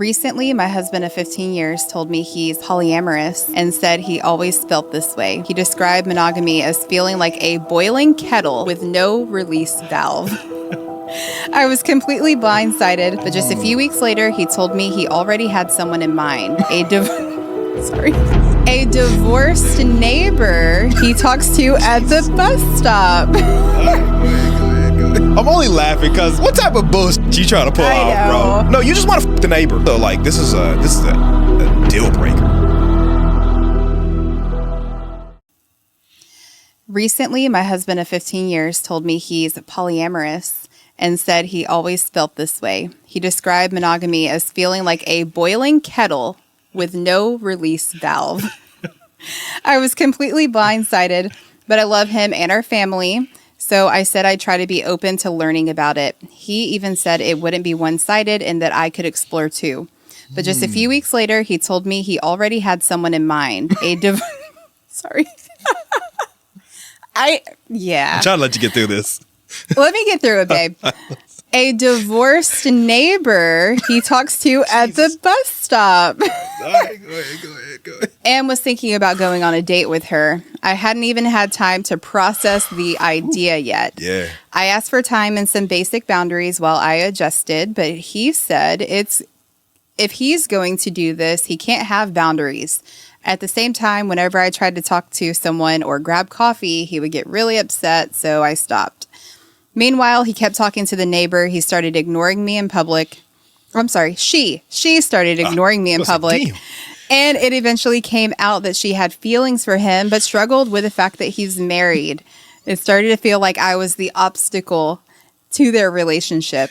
Recently, my husband of 15 years told me he's polyamorous and said he always felt this way. He described monogamy as feeling like a boiling kettle with no release valve. I was completely blindsided, but just a few weeks later, he told me he already had someone in mind. A divorced neighbor he talks to at the bus stop. I'm only laughing because what type of bullshit you trying to pull off, bro? No, you just want to f the neighbor. So like, this is a deal breaker. Recently, my husband of 15 years told me he's polyamorous and said he always felt this way. He described monogamy as feeling like a boiling kettle with no release valve. I was completely blindsided, but I love him and our family. So I said I'd try to be open to learning about it. He even said it wouldn't be one-sided and that I could explore too. But just a few weeks later, he told me he already had someone in mind. Sorry. I'm trying to let you get through this. Let me get through it, babe. A divorced neighbor he talks to at the bus stop. All right, go ahead. And was thinking about going on a date with her. I hadn't even had time to process the idea yet. Yeah. I asked for time and some basic boundaries while I adjusted, but he said if he's going to do this, he can't have boundaries. At the same time, whenever I tried to talk to someone or grab coffee, he would get really upset, so I stopped. Meanwhile, he kept talking to the neighbor. He started ignoring me in public. I'm sorry, she started ignoring me in public. And it eventually came out that she had feelings for him, but struggled with the fact that he's married. It started to feel like I was the obstacle to their relationship.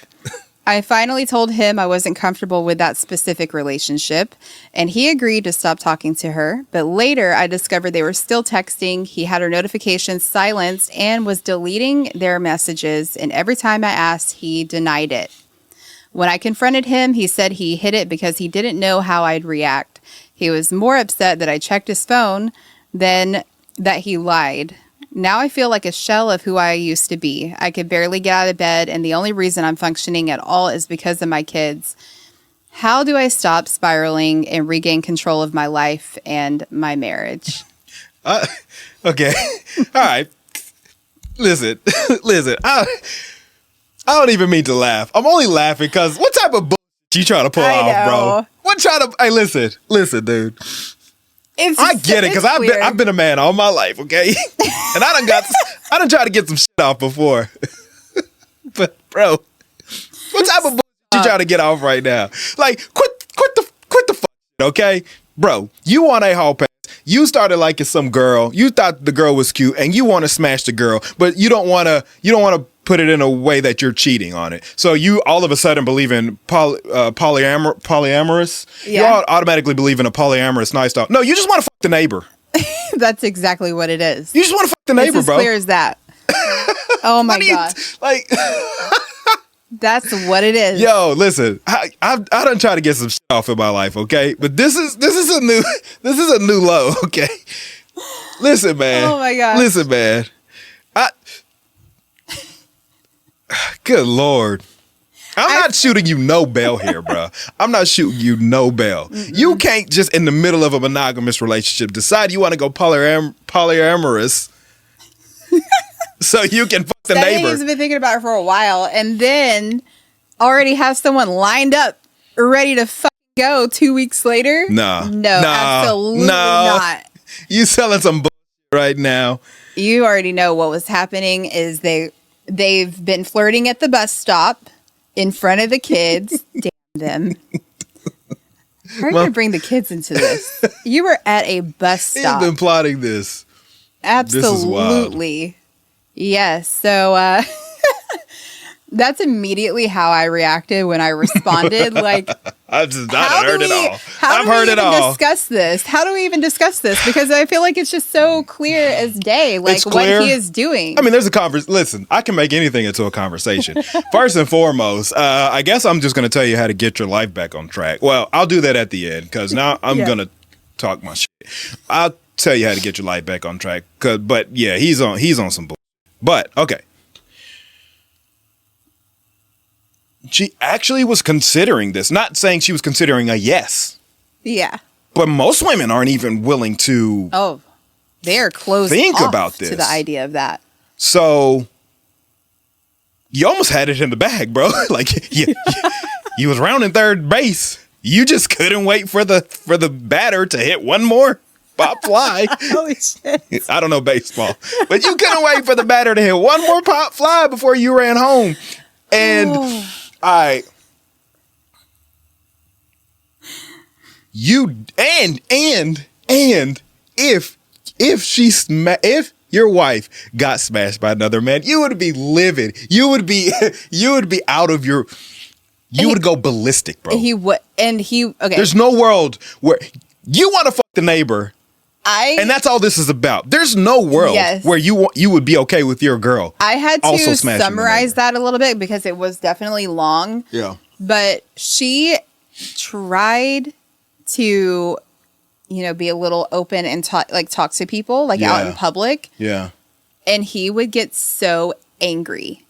I finally told him I wasn't comfortable with that specific relationship, and he agreed to stop talking to her. But later, I discovered they were still texting. He had her notifications silenced and was deleting their messages, and every time I asked, he denied it. When I confronted him, he said he hid it because he didn't know how I'd react. He was more upset that I checked his phone than that he lied. Now I feel like a shell of who I used to be. I could barely get out of bed, and the only reason I'm functioning at all is because of my kids. How do I stop spiraling and regain control of my life and my marriage? Okay. All right. Listen. I don't even mean to laugh. I'm only laughing because what type of bullshit you trying to pull off, bro? Hey, listen, dude. I get it because I've been a man all my life, okay? And I done tried to get some shit off before. But bro, what type of bullshit you trying to get off right now? Like, quit the fuck, okay? Bro, you want a hall pass. You started liking some girl. You thought the girl was cute, and you want to smash the girl, but you don't want to put it in a way that you're cheating on it. So you all of a sudden believe in polyamorous. Yeah. You all automatically believe in a polyamorous lifestyle. No, you just want to fuck the neighbor. That's exactly what it is. You just want to fuck the neighbor, bro. It's as clear as that. Oh my God. That's what it is. Yo, listen, I done try to get some shit off in my life, okay? But this is a new low, okay? Listen, man. Oh my God. Listen, man. Good Lord. I'm not shooting you no bail here, bro. I'm not shooting you no bail. You can't just in the middle of a monogamous relationship decide you want to go polyamorous so you can fuck the neighbor. He's been thinking about it for a while and then already have someone lined up ready to go 2 weeks later. No, absolutely not. You selling some bullshit right now. You already know what was happening is they've been flirting at the bus stop in front of the kids. Damn them. How are you going to bring the kids into this? You were at a bus stop. He's been plotting this. Absolutely. This is wild. Yes. So that's immediately how I reacted when I responded. Like, I've heard it all. How do we even discuss this? How do we even discuss this? Because I feel like it's just so clear as day, like what he is doing. I mean, there's a conversation. Listen, I can make anything into a conversation. First and foremost, I guess I'm just going to tell you how to get your life back on track. Well, I'll do that at the end because now I'm going to talk my shit. I'll tell you how to get your life back on track. But yeah, he's on some bull. But okay. she actually was considering this. Not saying she was considering a yes. Yeah. But most women aren't even willing to they're closed think off about this. to the idea of that. So you almost had it in the bag, bro. Like you was rounding third base. You just couldn't wait for the batter to hit one more pop fly. Holy shit. I don't know baseball, but you couldn't wait for the batter to hit one more pop fly before you ran home. And if your wife got smashed by another man, you would be livid. You would be out of your. You would go ballistic, bro. Okay. There's no world where you want to fuck the neighbor. And that's all this is about. There's no world where you would be okay with your girl. I had to summarize that a little bit because it was definitely long. Yeah. But she tried to, be a little open and talk to people out in public. Yeah. And he would get so angry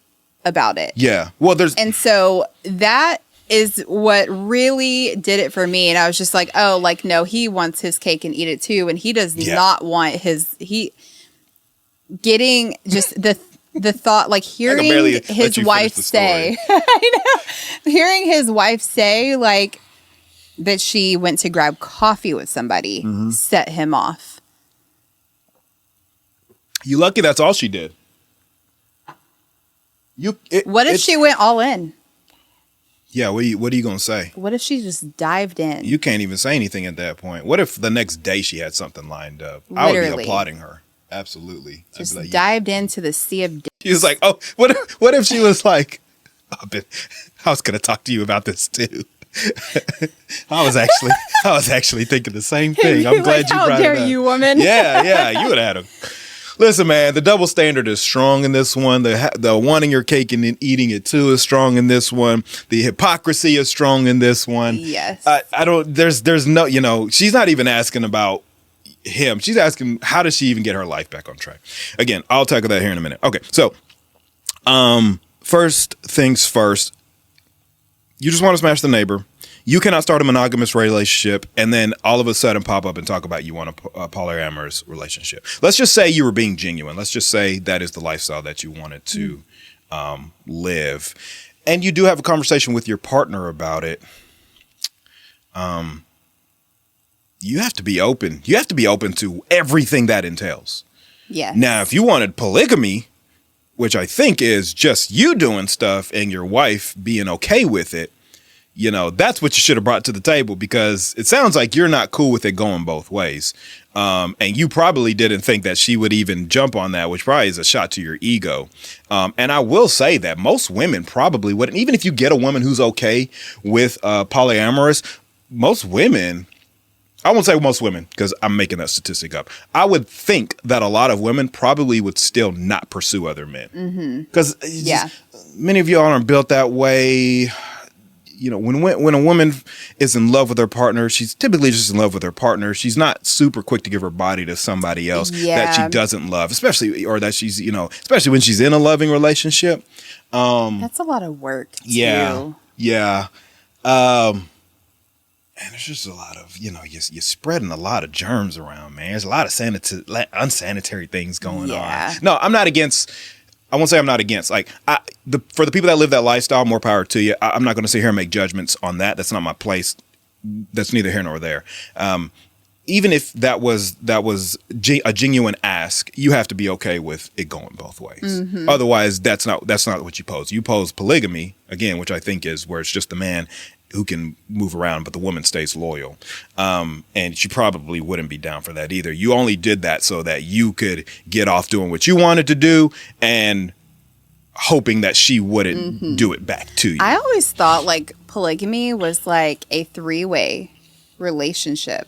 about it. Yeah. Well, and so that is what really did it for me. And I was just like, no, he wants his cake and eat it too. And he does not want getting just the thought, hearing his wife say, I know, hearing his wife say that she went to grab coffee with somebody set him off. You lucky that's all she did. What if she went all in? Yeah, what are you going to say? What if she just dived in? You can't even say anything at that point. What if the next day she had something lined up? Literally. I would be applauding her. Absolutely. Just dived into the sea of dicks. She was like, what if she was like, I was going to talk to you about this too. I was actually thinking the same thing. I'm glad you brought it up. How dare you, woman? Yeah, you would have had him. Listen, man, the double standard is strong in this one. The wanting your cake and then eating it too is strong in this one. The hypocrisy is strong in this one. Yes. There's no, she's not even asking about him. She's asking, how does she even get her life back on track? Again, I'll tackle that here in a minute. Okay. So, first things first, you just want to smash the neighbor. You cannot start a monogamous relationship and then all of a sudden pop up and talk about you want a polyamorous relationship. Let's just say you were being genuine. Let's just say that is the lifestyle that you wanted to live. And you do have a conversation with your partner about it. You have to be open. You have to be open to everything that entails. Yeah. Now, if you wanted polygamy, which I think is just you doing stuff and your wife being okay with it, that's what you should have brought to the table, because it sounds like you're not cool with it going both ways. And you probably didn't think that she would even jump on that, which probably is a shot to your ego. And I will say that most women probably wouldn't, even if you get a woman who's okay with polyamorous, most women, I won't say most women because I'm making that statistic up. I would think that a lot of women probably would still not pursue other men. Because many of y'all aren't built that way. When a woman is in love with her partner, she's typically just in love with her partner. She's not super quick to give her body to somebody else that she doesn't love, especially when she's in a loving relationship. That's a lot of work too. Yeah. And there's just a lot of, you're spreading a lot of germs around, man. There's a lot of unsanitary things going on. No, I won't say I'm not against. For the people that live that lifestyle, more power to you. I'm not going to sit here and make judgments on that. That's not my place. That's neither here nor there. Even if that was a genuine ask, you have to be okay with it going both ways. Otherwise, that's not what you pose. You pose polygamy again, which I think is where it's just the man who can move around, but the woman stays loyal. And she probably wouldn't be down for that either. You only did that so that you could get off doing what you wanted to do and hoping that she wouldn't do it back to you. I always thought polygamy was like a 3-way relationship.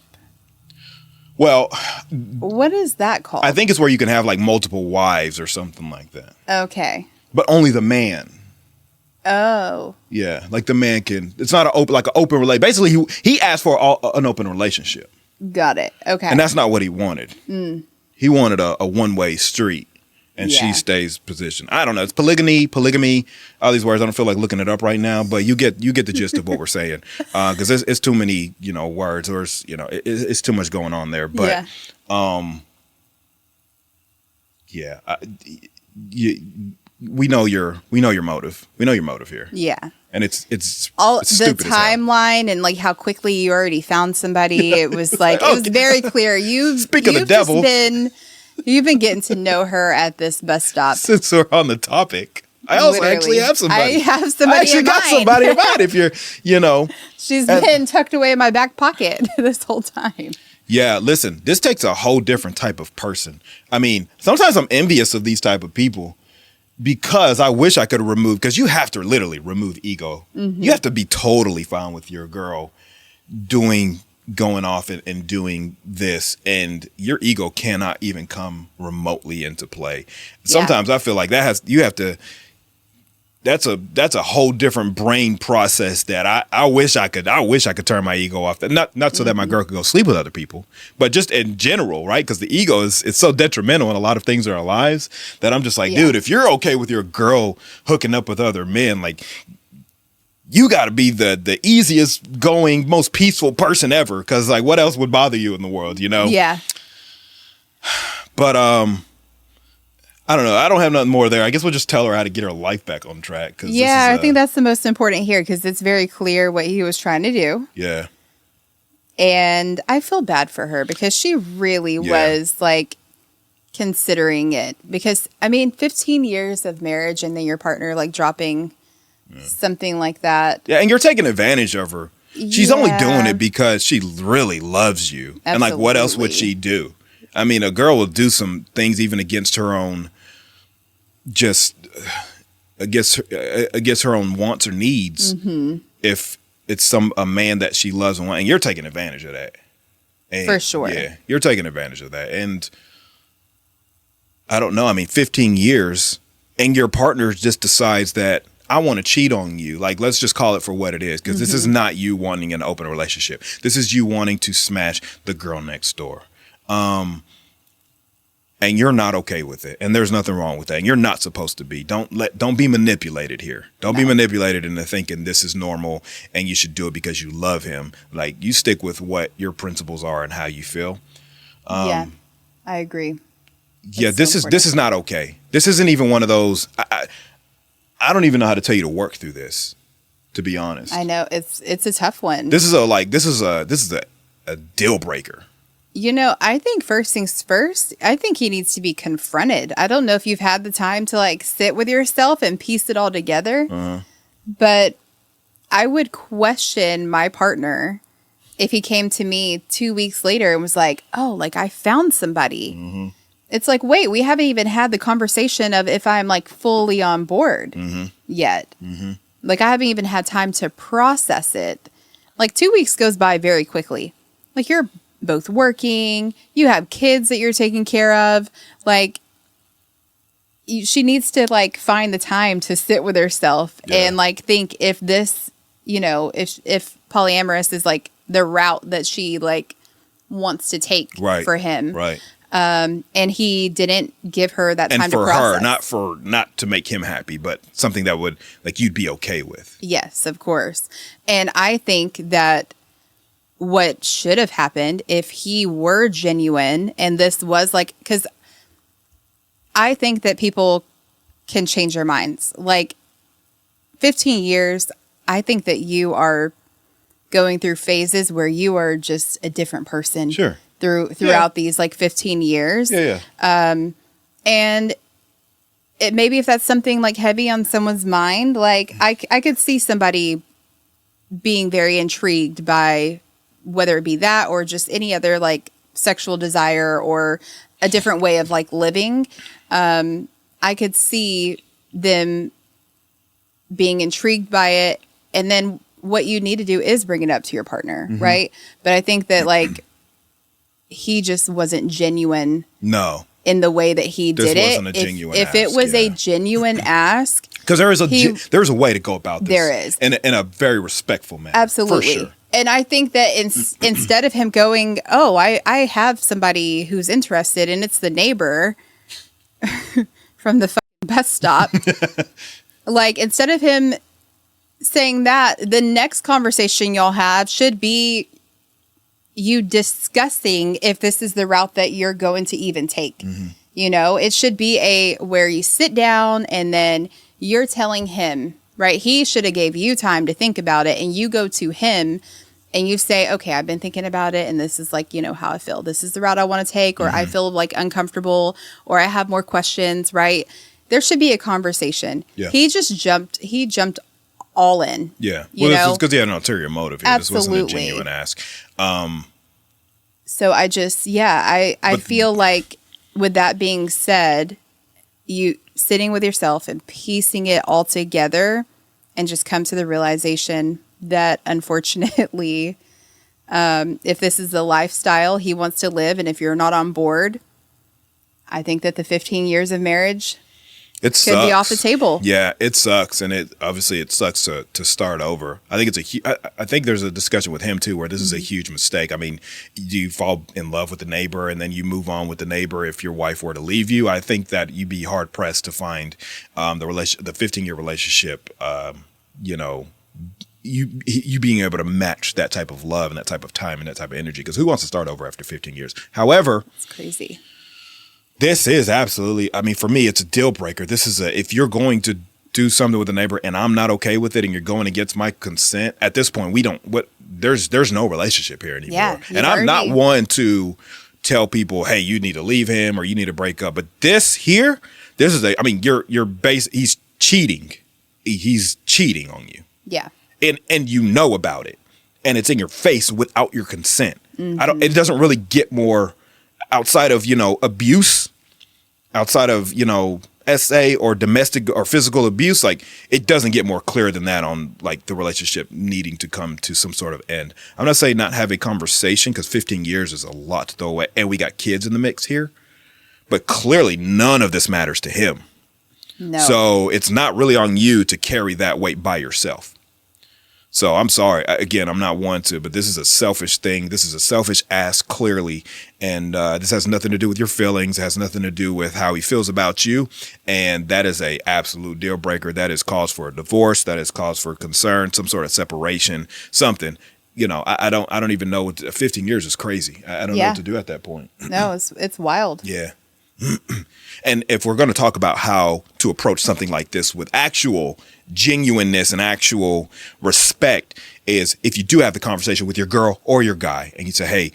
Well, what is that called? I think it's where you can have multiple wives or something like that. Okay. But only the man. Oh. Yeah, the man can. It's not an open relationship. Basically, he asked for an open relationship. Got it. Okay. And that's not what he wanted. He wanted a one-way street. and she stays positioned. I don't know. It's polygamy, all these words. I don't feel like looking it up right now, but you get the gist of what we're saying. Because it's too many, words, or it's too much going on there. But we know your motive. We know your motive here. Yeah. And it's all it's the stupid timeline and like how quickly you already found somebody. It was like, it was very clear. Speak of the devil. You've been getting to know her at this bus stop. Since we're on the topic, I also actually have somebody. I have somebody. I actually got somebody in mind. If you're, she's been tucked away in my back pocket this whole time. Yeah, listen, this takes a whole different type of person. I mean, sometimes I'm envious of these type of people because I wish I could have removed, because you have to literally remove ego. Mm-hmm. You have to be totally fine with your girl going off and doing this, and your ego cannot even come remotely into play. Sometimes I feel like that's a whole different brain process that I wish I could turn my ego off. Not so that my girl could go sleep with other people, but just in general, right? Because the ego it's so detrimental in a lot of things in our lives that I'm just like, dude, if you're okay with your girl hooking up with other men, like, you got to be the easiest going, most peaceful person ever. Because like, what else would bother you in the world, Yeah. But I don't know. I don't have nothing more there. I guess we'll just tell her how to get her life back on track. I think that's the most important here, because it's very clear what he was trying to do. Yeah. And I feel bad for her because she really was like considering it. Because, 15 years of marriage and then your partner like dropping something like that. Yeah, and you're taking advantage of her. She's only doing it because she really loves you. Absolutely. And like, what else would she do? A girl will do some things even against her own, against her own wants or needs. Mm-hmm. If it's a man that she loves and you're taking advantage of that. And for sure. Yeah, you're taking advantage of that. And I don't know. 15 years and your partner just decides that I want to cheat on you. Like, let's just call it for what it is. Because this is not you wanting an open relationship. This is you wanting to smash the girl next door. And you're not okay with it. And there's nothing wrong with that. And you're not supposed to be. Don't be manipulated here. Don't be manipulated into thinking this is normal and you should do it because you love him. Like, you stick with what your principles are and how you feel. I agree. This is not okay. This isn't even one of those. I don't even know how to tell you to work through this, to be honest. I know it's a tough one. This is a deal breaker. I think first things first, I think he needs to be confronted. I don't know if you've had the time to like sit with yourself and piece it all together, but I would question my partner if he came to me 2 weeks later and was like, oh, like I found somebody. Mm-hmm. It's like, wait, we haven't even had the conversation of if I'm like fully on board yet. Mm-hmm. Like I haven't even had time to process it. Like 2 weeks goes by very quickly. Like you're both working, you have kids that you're taking care of. Like she needs to like find the time to sit with herself and like think if this, if polyamorous is like the route that she like wants to take for him. Right. And he didn't give her that time to process. And for her, not to make him happy, but something that would like you'd be okay with. Yes, of course. And I think that what should have happened if he were genuine and this was like, because I think that people can change their minds. Like 15 years, I think that you are going through phases where you are just a different person. Sure. Throughout these like 15 years. Yeah. And it maybe if that's something like heavy on someone's mind, like I could see somebody being very intrigued by whether it be that or just any other like sexual desire or a different way of like living. I could see them being intrigued by it. And then what you need to do is bring it up to your partner. Right. But I think that like, he just wasn't genuine. No. In the way that he did it. This wasn't a genuine ask. If it was a genuine ask. Because there's a way to go about this. There is. In a very respectful manner. Absolutely. For sure. And I think that instead of him going, oh, I have somebody who's interested and it's the neighbor. from the fucking bus stop. Like, instead of him saying that, the next conversation y'all have should be you discussing if this is the route that you're going to even take. Mm-hmm. You know, it should be where you sit down and then you're telling him, right? He should have gave you time to think about it, and you go to him and you say, okay, I've been thinking about it, and this is like, you know, how I feel. This is the route I want to take, or I feel like uncomfortable, or I have more questions, right? There should be a conversation. Yeah. He jumped all in. Yeah. Well, it's because he had an ulterior motive here. Absolutely. This wasn't a genuine ask. So I feel like, with that being said, you sitting with yourself and piecing it all together and just come to the realization that, unfortunately, if this is the lifestyle he wants to live, and if you're not on board, I think that the 15 years of marriage could be off the table. Yeah, it sucks, and it sucks to start over. I think I think there's a discussion with him too where this is a huge mistake. I mean, you fall in love with the neighbor and then you move on with the neighbor. If your wife were to leave you, I think that you'd be hard pressed to find the 15-year relationship. You know, you being able to match that type of love and that type of time and that type of energy. Because who wants to start over after 15 years? However, it's crazy. This is absolutely, I mean, for me, it's a deal breaker. This is if you're going to do something with a neighbor and I'm not okay with it and you're going against my consent, at this point, there's no relationship here anymore. Yeah, and I'm not one to tell people, hey, you need to leave him or you need to break up. But he's cheating. He's cheating on you. Yeah. And you know about it. And it's in your face without your consent. Mm-hmm. It doesn't really get more outside of, abuse, outside of, SA or domestic or physical abuse. Like, it doesn't get more clear than that on like the relationship needing to come to some sort of end. I'm not saying not have a conversation, because 15 years is a lot to throw away. And we got kids in the mix here, but clearly none of this matters to him. No. So it's not really on you to carry that weight by yourself. So I'm sorry. Again, I'm not one to, but this is a selfish thing. This is a selfish ask, clearly. And this has nothing to do with your feelings. It has nothing to do with how he feels about you. And that is a absolute deal breaker. That is cause for a divorce. That is cause for concern, some sort of separation, something. I don't even know. 15 years is crazy. I don't know what to do at that point. No, it's wild. Yeah. And if we're going to talk about how to approach something like this with actual genuineness and actual respect, is if you do have the conversation with your girl or your guy and you say, hey,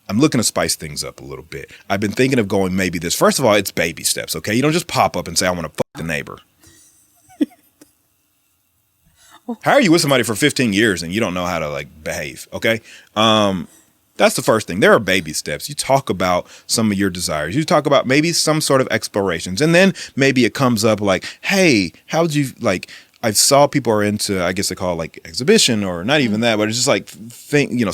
I'm looking to spice things up a little bit. I've been thinking of going maybe this. First of all, it's baby steps. OK, you don't just pop up and say, I want to fuck the neighbor. How are you with somebody for 15 years and you don't know how to like behave? OK, that's the first thing. There are baby steps. You talk about some of your desires. You talk about maybe some sort of explorations. And then maybe it comes up like, hey, how'd you like, I saw people are into, I guess they call it like exhibition, or not even that, but it's just like,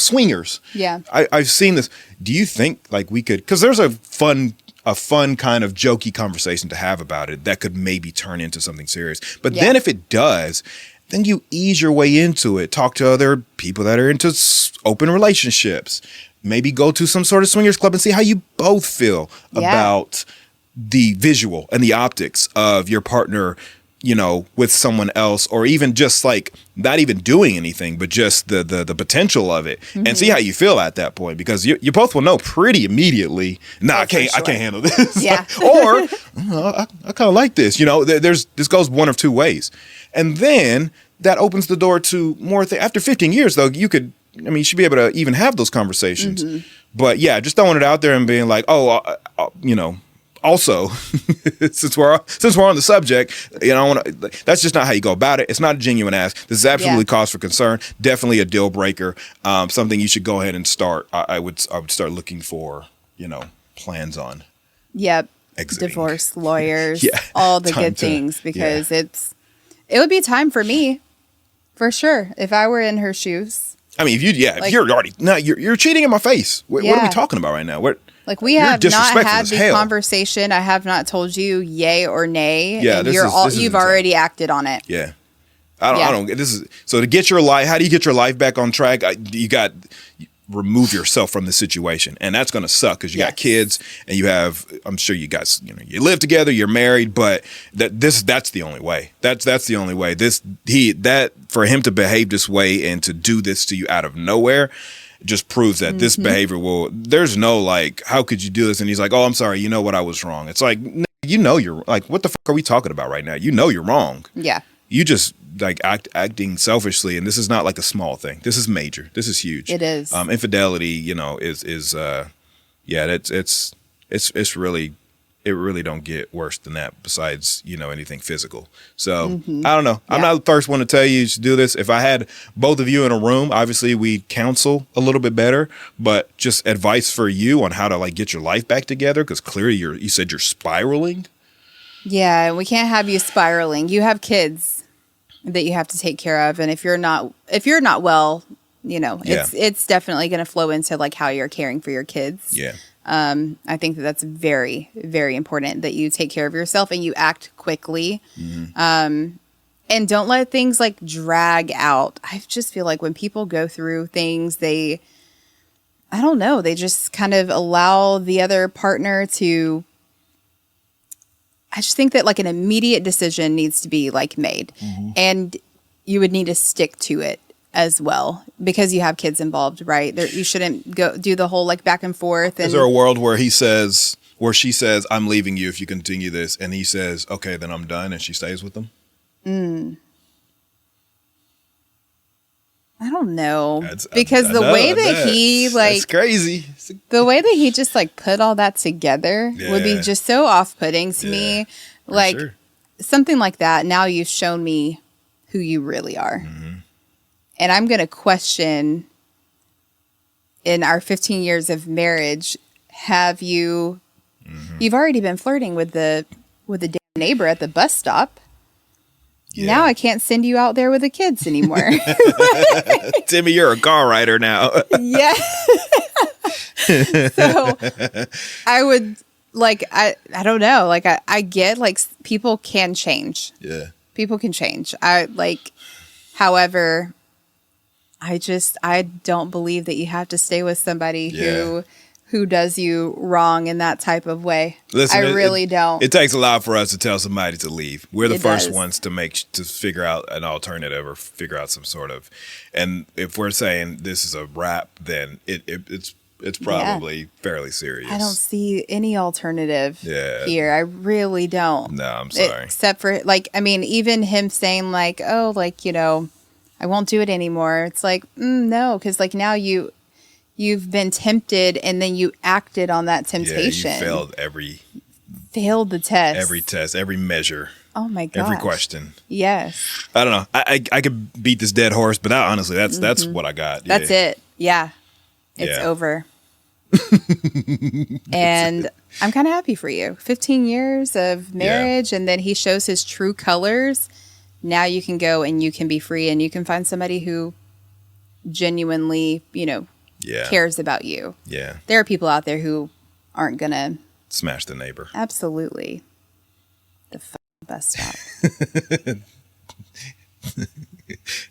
swingers. Yeah. I've seen this. Do you think like we could, because there's a fun kind of jokey conversation to have about it that could maybe turn into something serious. But then if it does, then you ease your way into it. Talk to other people that are into open relationships. Maybe go to some sort of swingers club and see how you both feel about the visual and the optics of your partner, with someone else, or even just like not even doing anything, but just the potential of it, and see how you feel at that point, because you both will know pretty immediately. I can't handle this. Yeah. Or I kind of like this. This goes one of two ways. And then that opens the door to more things. After 15 years, though, you should be able to even have those conversations. Mm-hmm. But yeah, just throwing it out there and being like, also, since we're on the subject, that's just not how you go about it. It's not a genuine ask. This is absolutely cause for concern. Definitely a deal breaker. Something you should go ahead and start. I would start looking for, plans on. Yep. Exiting. Divorce lawyers, all the good things, because it would be time for me, for sure, if I were in her shoes. I mean, if you're already, you're cheating in my face. What are we talking about right now? Like, we have not had the conversation. I have not told you yay or nay. Yeah, and you've already acted on it. Yeah. I don't, this is, so to get your life, how do you get your life back on track? remove yourself from the situation, and that's going to suck because you got kids and you have, I'm sure you guys, you live together, you're married, but that's the only way. That's the only way. For him to behave this way and to do this to you out of nowhere just proves that this behavior there's no like, how could you do this? And he's like, oh, I'm sorry, you know what, I was wrong. It's like, you're like, what the fuck are we talking about right now? You're wrong. Yeah. You just like acting selfishly, and this is not like a small thing. This is major. This is huge. It is. Infidelity, it's really, it really don't get worse than that besides, anything physical. So I don't know. I'm not the first one to tell you to do this. If I had both of you in a room, obviously we counsel a little bit better, but just advice for you on how to like get your life back together. Cause clearly you said you're spiraling. Yeah. We can't have you spiraling. You have kids that you have to take care of. And if you're not well, it's definitely going to flow into like how you're caring for your kids. Yeah. I think that's very, very important that you take care of yourself and you act quickly. And don't let things like drag out. I just feel like when people go through things, I don't know, they just kind of allow the other partner to, I just think that like an immediate decision needs to be like made, and you would need to stick to it as well because you have kids involved, right? You shouldn't go do the whole like back and forth. Is there a world where she says, I'm leaving you if you continue this, and he says, okay, then I'm done, and she stays with him? I don't know. Because the way that he like, it's crazy. The way that he just like put all that together would be just so off-putting to me. Like something like that. Now you've shown me who you really are. And I'm going to question in our 15 years of marriage, you've already been flirting with the damn neighbor at the bus stop. Yeah. Now I can't send you out there with the kids anymore. Timmy, you're a car rider now. Yeah. So I would like, I don't know. Like I get like people can change. Yeah. People can change. However, I don't believe that you have to stay with somebody who does you wrong in that type of way. Listen, I really don't. It takes a lot for us to tell somebody to leave. We're the first ones to figure out an alternative or figure out some sort of. And if we're saying this is a wrap, then it's probably fairly serious. I don't see any alternative here. I really don't. No, I'm sorry. Except for even him saying like, oh, like, I won't do it anymore. It's like, no, because like now you've been tempted and then you acted on that temptation. Yeah, you failed the test. Every test, every measure. Oh my gosh. Every question. Yes. I don't know. I could beat this dead horse, but honestly, that's what I got. That's it. Yeah. It's over. And I'm kind of happy for you. 15 years of marriage, and then he shows his true colors. Now you can go and you can be free, and you can find somebody who genuinely, cares about you. Yeah. There are people out there who aren't going to smash the neighbor. Absolutely. The bus stop.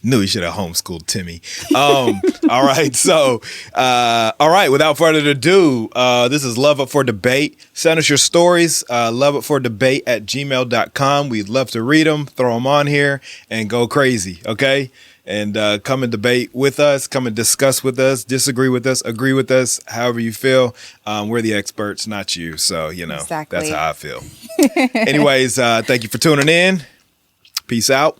Knew he should have homeschooled Timmy. All right. So, without further ado, this is Love Up for Debate. Send us your stories, loveupfordebate@gmail.com. We'd love to read them, throw them on here, and go crazy. Okay. And come and debate with us, come and discuss with us, disagree with us, agree with us, however you feel. We're the experts, not you. So, exactly. That's how I feel. Anyways, thank you for tuning in. Peace out.